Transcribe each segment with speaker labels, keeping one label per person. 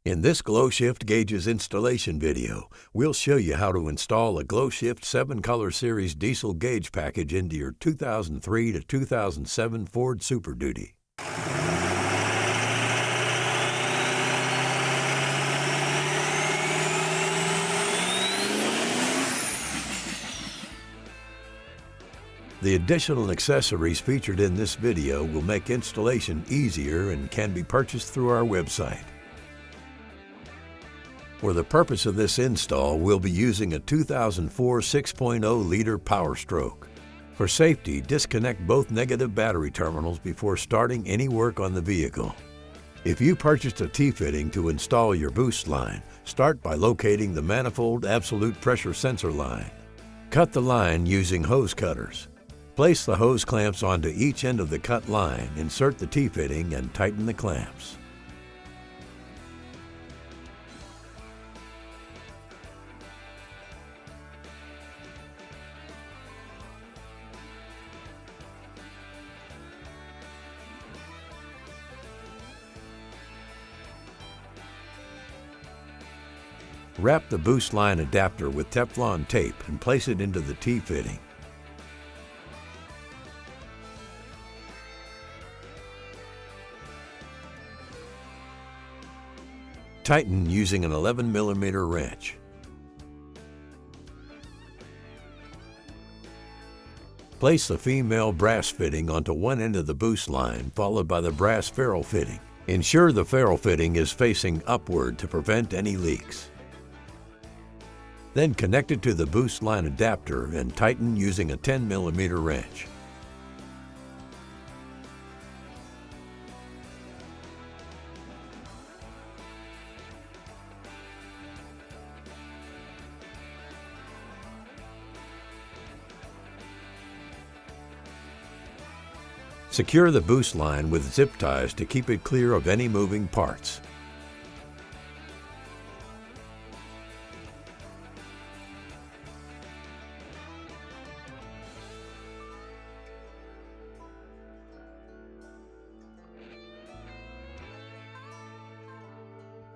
Speaker 1: In this GlowShift gauges installation video, we'll show you how to install a GlowShift 7-color series diesel gauge package into your 2003 to 2007 Ford Superduty. The additional accessories featured in this video will make installation easier and can be purchased through our website. For the purpose of this install, we'll be using a 2004 6.0-liter Power Stroke. For safety, disconnect both negative battery terminals before starting any work on the vehicle. If you purchased a T-fitting to install your boost line, start by locating the Manifold Absolute Pressure Sensor line. Cut the line using hose cutters. Place the hose clamps onto each end of the cut line, insert the T-fitting, and tighten the clamps. Wrap the boost line adapter with Teflon tape and place it into the T-fitting. Tighten using an 11mm wrench. Place the female brass fitting onto one end of the boost line, followed by the brass ferrule fitting. Ensure the ferrule fitting is facing upward to prevent any leaks. Then connect it to the boost line adapter and tighten using a 10mm wrench. Secure the boost line with zip ties to keep it clear of any moving parts.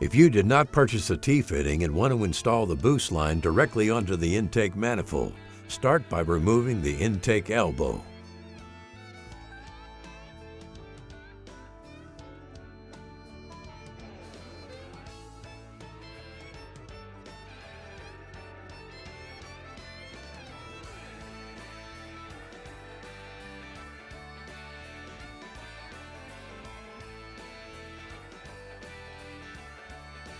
Speaker 1: If you did not purchase a T-fitting and want to install the boost line directly onto the intake manifold, start by removing the intake elbow.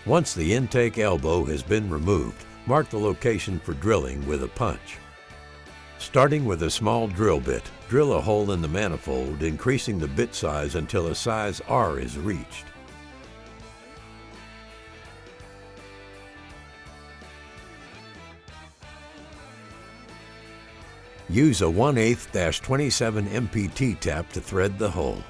Speaker 1: Once the intake elbow has been removed, mark the location for drilling with a punch. Starting with a small drill bit, drill a hole in the manifold, increasing the bit size until a size R is reached. Use a 1/8-27 MPT tap to thread the hole.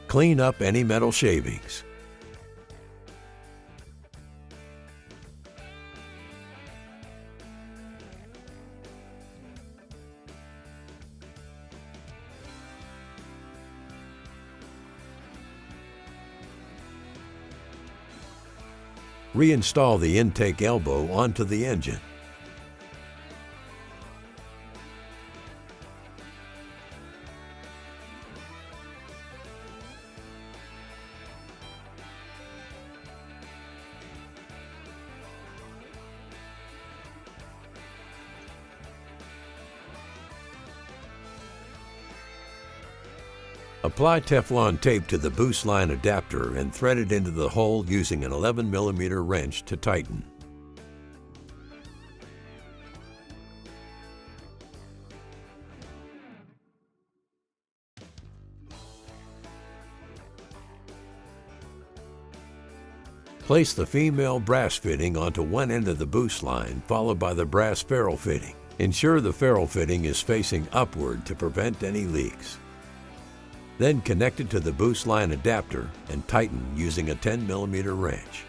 Speaker 1: Clean up any metal shavings. Reinstall the intake elbow onto the engine. Apply Teflon tape to the boost line adapter and thread it into the hole using an 11mm wrench to tighten. Place the female brass fitting onto one end of the boost line, followed by the brass ferrule fitting. Ensure the ferrule fitting is facing upward to prevent any leaks. Then connect it to the boost line adapter and tighten using a 10mm wrench.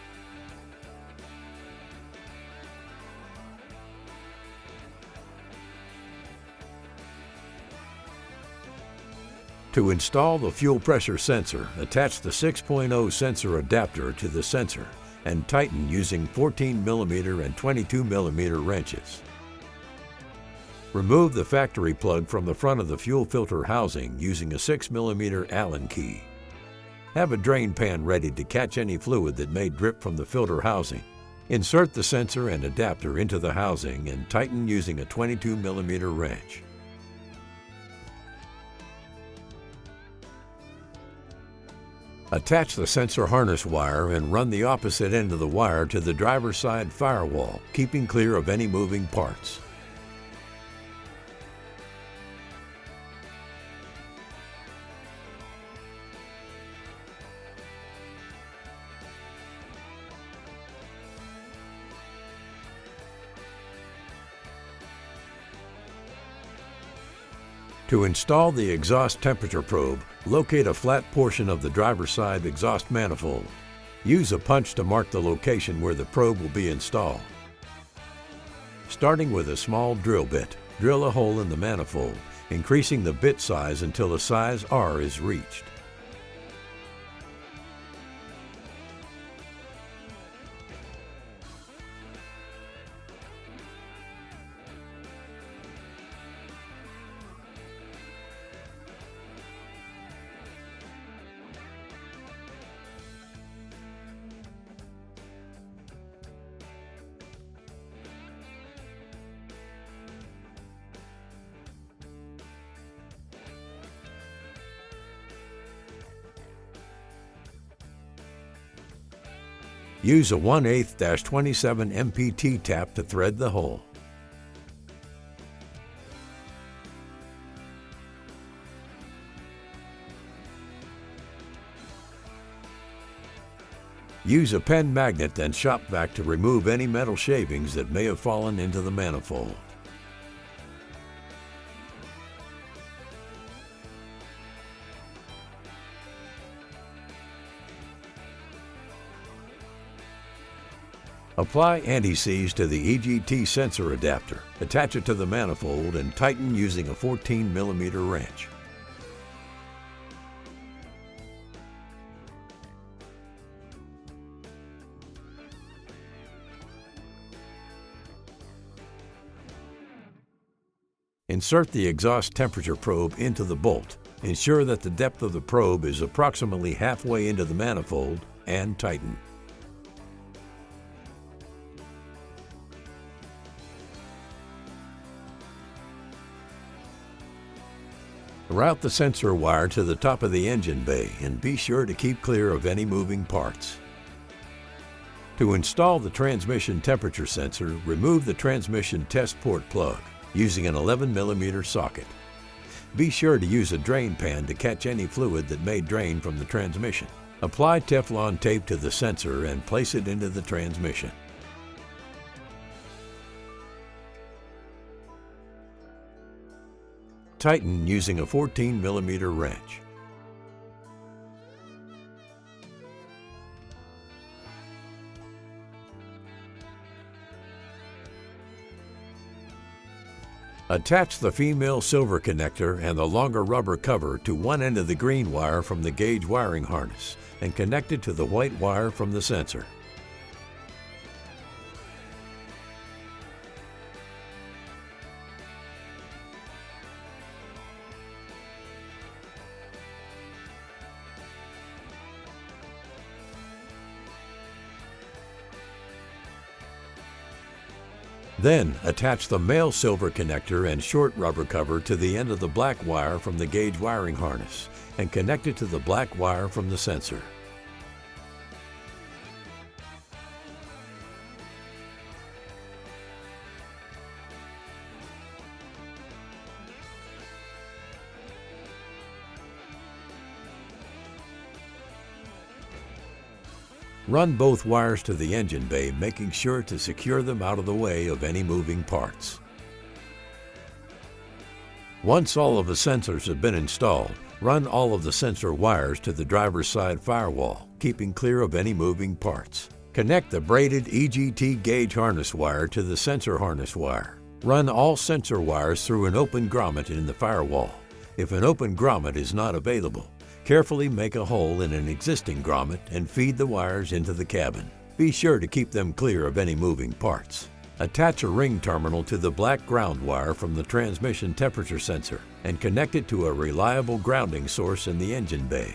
Speaker 1: To install the fuel pressure sensor, attach the 6.0 sensor adapter to the sensor and tighten using 14mm and 22mm wrenches. Remove the factory plug from the front of the fuel filter housing using a 6mm Allen key. Have a drain pan ready to catch any fluid that may drip from the filter housing. Insert the sensor and adapter into the housing and tighten using a 22mm wrench. Attach the sensor harness wire and run the opposite end of the wire to the driver's side firewall, keeping clear of any moving parts. To install the exhaust temperature probe, locate a flat portion of the driver's side exhaust manifold. Use a punch to mark the location where the probe will be installed. Starting with a small drill bit, drill a hole in the manifold, increasing the bit size until a size R is reached. Use a 1/8-27 MPT tap to thread the hole. Use a pen magnet and shop vac to remove any metal shavings that may have fallen into the manifold. Apply anti-seize to the EGT sensor adapter, attach it to the manifold, and tighten using a 14mm wrench. Insert the exhaust temperature probe into the bolt. Ensure that the depth of the probe is approximately halfway into the manifold, and tighten. Route the sensor wire to the top of the engine bay and be sure to keep clear of any moving parts. To install the transmission temperature sensor, remove the transmission test port plug using an 11mm socket. Be sure to use a drain pan to catch any fluid that may drain from the transmission. Apply Teflon tape to the sensor and place it into the transmission. Tighten using a 14mm wrench. Attach the female silver connector and the longer rubber cover to one end of the green wire from the gauge wiring harness and connect it to the white wire from the sensor. Then, attach the male silver connector and short rubber cover to the end of the black wire from the gauge wiring harness and connect it to the black wire from the sensor. Run both wires to the engine bay, making sure to secure them out of the way of any moving parts. Once all of the sensors have been installed, run all of the sensor wires to the driver's side firewall, keeping clear of any moving parts. Connect the braided EGT gauge harness wire to the sensor harness wire. Run all sensor wires through an open grommet in the firewall. If an open grommet is not available, carefully make a hole in an existing grommet and feed the wires into the cabin. Be sure to keep them clear of any moving parts. Attach a ring terminal to the black ground wire from the transmission temperature sensor and connect it to a reliable grounding source in the engine bay.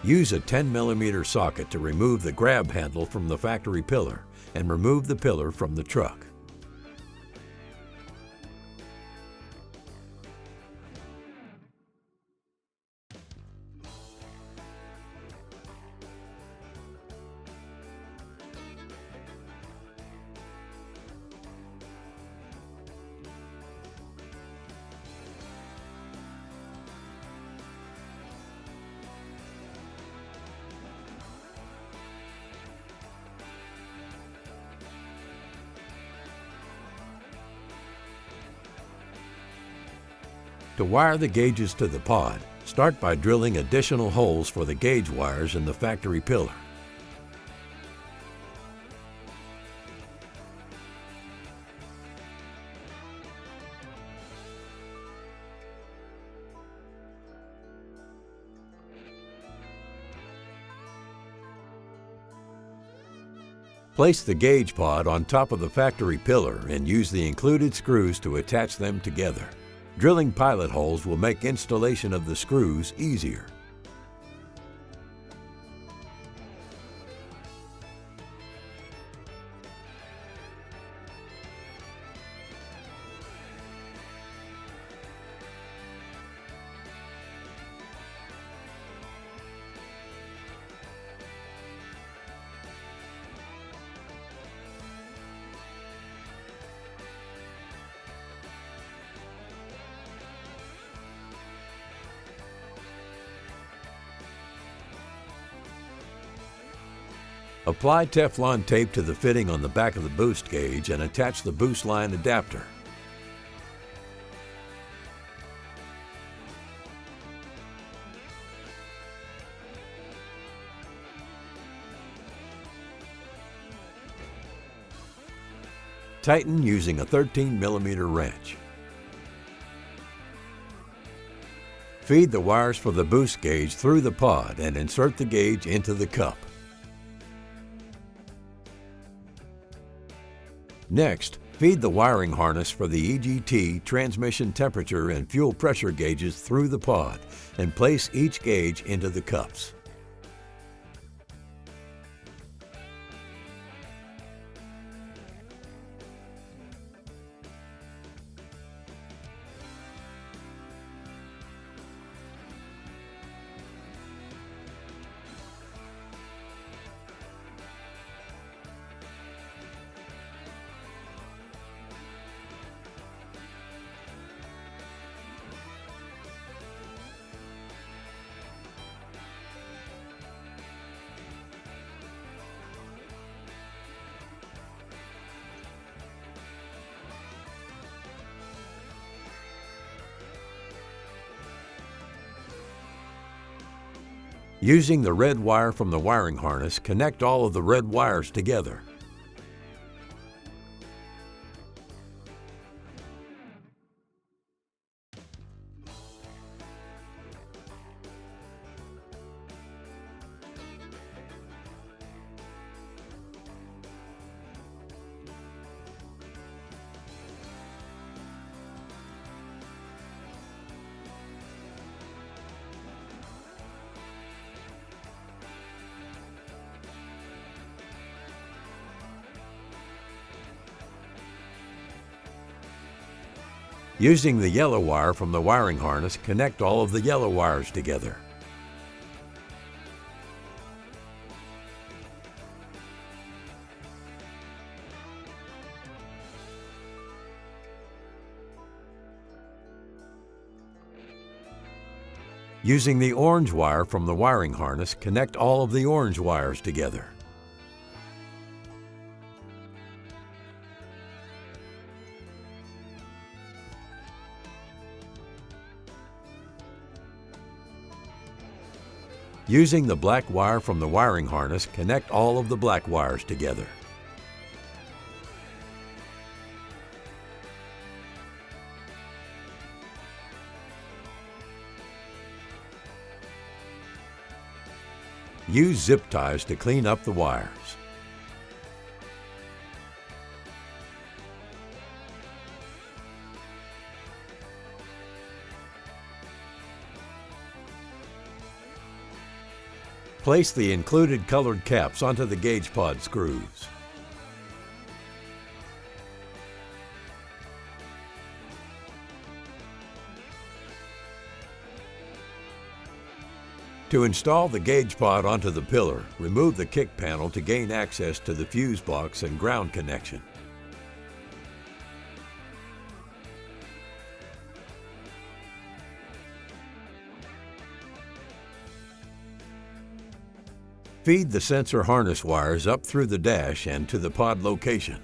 Speaker 1: Use a 10mm socket to remove the grab handle from the factory pillar and remove the pillar from the truck. To wire the gauges to the pod, start by drilling additional holes for the gauge wires in the factory pillar. Place the gauge pod on top of the factory pillar and use the included screws to attach them together. Drilling pilot holes will make installation of the screws easier. Apply Teflon tape to the fitting on the back of the boost gauge and attach the boost line adapter. Tighten using a 13mm wrench. Feed the wires for the boost gauge through the pod and insert the gauge into the cup. Next, feed the wiring harness for the EGT transmission temperature and fuel pressure gauges through the pod and place each gauge into the cups. Using the red wire from the wiring harness, connect all of the red wires together. Using the yellow wire from the wiring harness, connect all of the yellow wires together. Using the orange wire from the wiring harness, connect all of the orange wires together. Using the black wire from the wiring harness, connect all of the black wires together. Use zip ties to clean up the wires. Place the included colored caps onto the gauge pod screws. To install the gauge pod onto the pillar, remove the kick panel to gain access to the fuse box and ground connection. Feed the sensor harness wires up through the dash and to the pod location.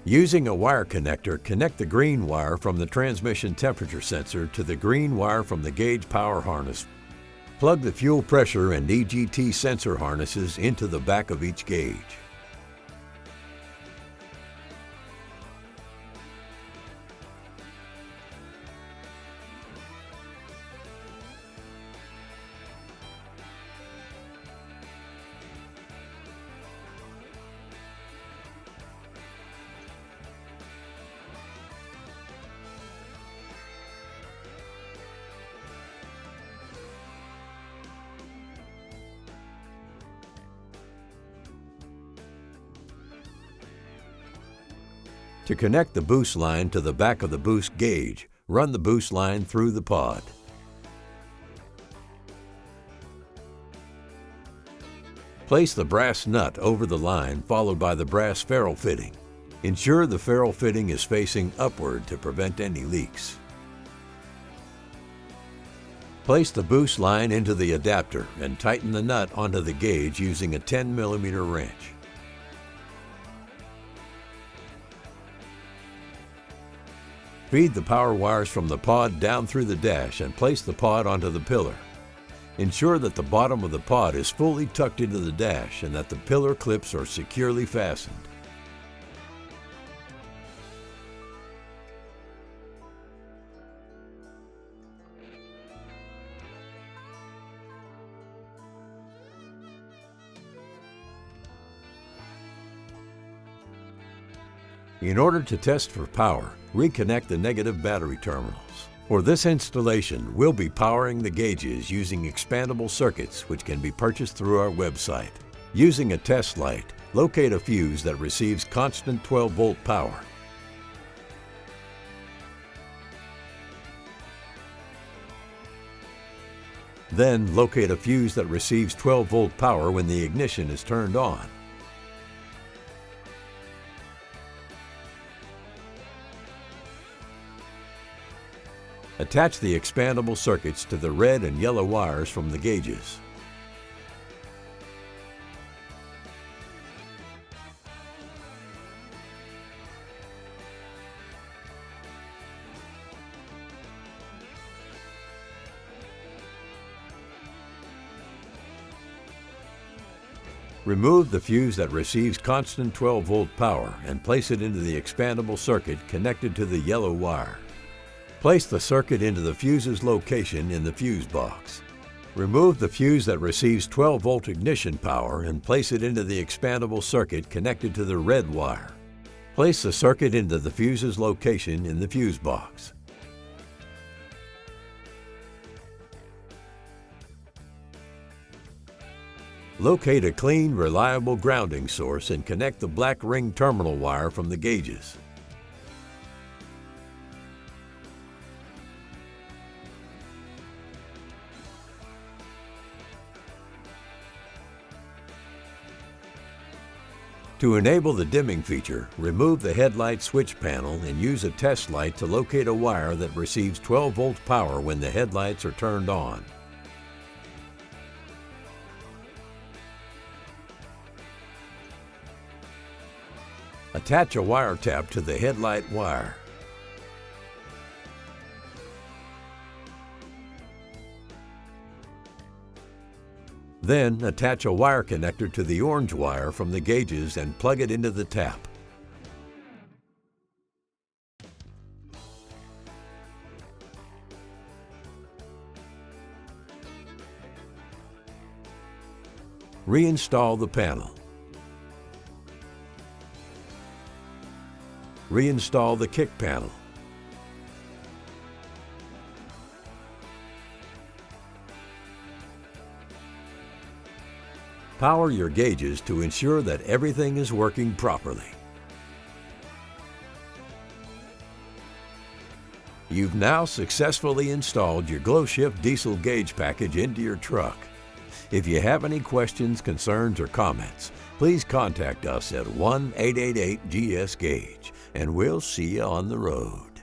Speaker 1: Using a wire connector, connect the green wire from the transmission temperature sensor to the green wire from the gauge power harness. Plug the fuel pressure and EGT sensor harnesses into the back of each gauge. To connect the boost line to the back of the boost gauge, run the boost line through the pod. Place the brass nut over the line, followed by the brass ferrule fitting. Ensure the ferrule fitting is facing upward to prevent any leaks. Place the boost line into the adapter and tighten the nut onto the gauge using a 10mm wrench. Feed the power wires from the pod down through the dash and place the pod onto the pillar. Ensure that the bottom of the pod is fully tucked into the dash and that the pillar clips are securely fastened. In order to test for power, reconnect the negative battery terminals. For this installation, we'll be powering the gauges using expandable circuits which can be purchased through our website. Using a test light, locate a fuse that receives constant 12-volt power. Then locate a fuse that receives 12-volt power when the ignition is turned on. Attach the expandable circuits to the red and yellow wires from the gauges. Remove the fuse that receives constant 12-volt power and place it into the expandable circuit connected to the yellow wire. Place the circuit into the fuse's location in the fuse box. Remove the fuse that receives 12-volt ignition power and place it into the expandable circuit connected to the red wire. Place the circuit into the fuse's location in the fuse box. Locate a clean, reliable grounding source and connect the black ring terminal wire from the gauges. To enable the dimming feature, remove the headlight switch panel and use a test light to locate a wire that receives 12-volt power when the headlights are turned on. Attach a wire tap to the headlight wire. Then attach a wire connector to the orange wire from the gauges and plug it into the tap. Reinstall the panel. Reinstall the kick panel. Power your gauges to ensure that everything is working properly. You've now successfully installed your GlowShift diesel gauge package into your truck. If you have any questions, concerns, or comments, please contact us at 1-888-GS-GAUGE, and we'll see you on the road.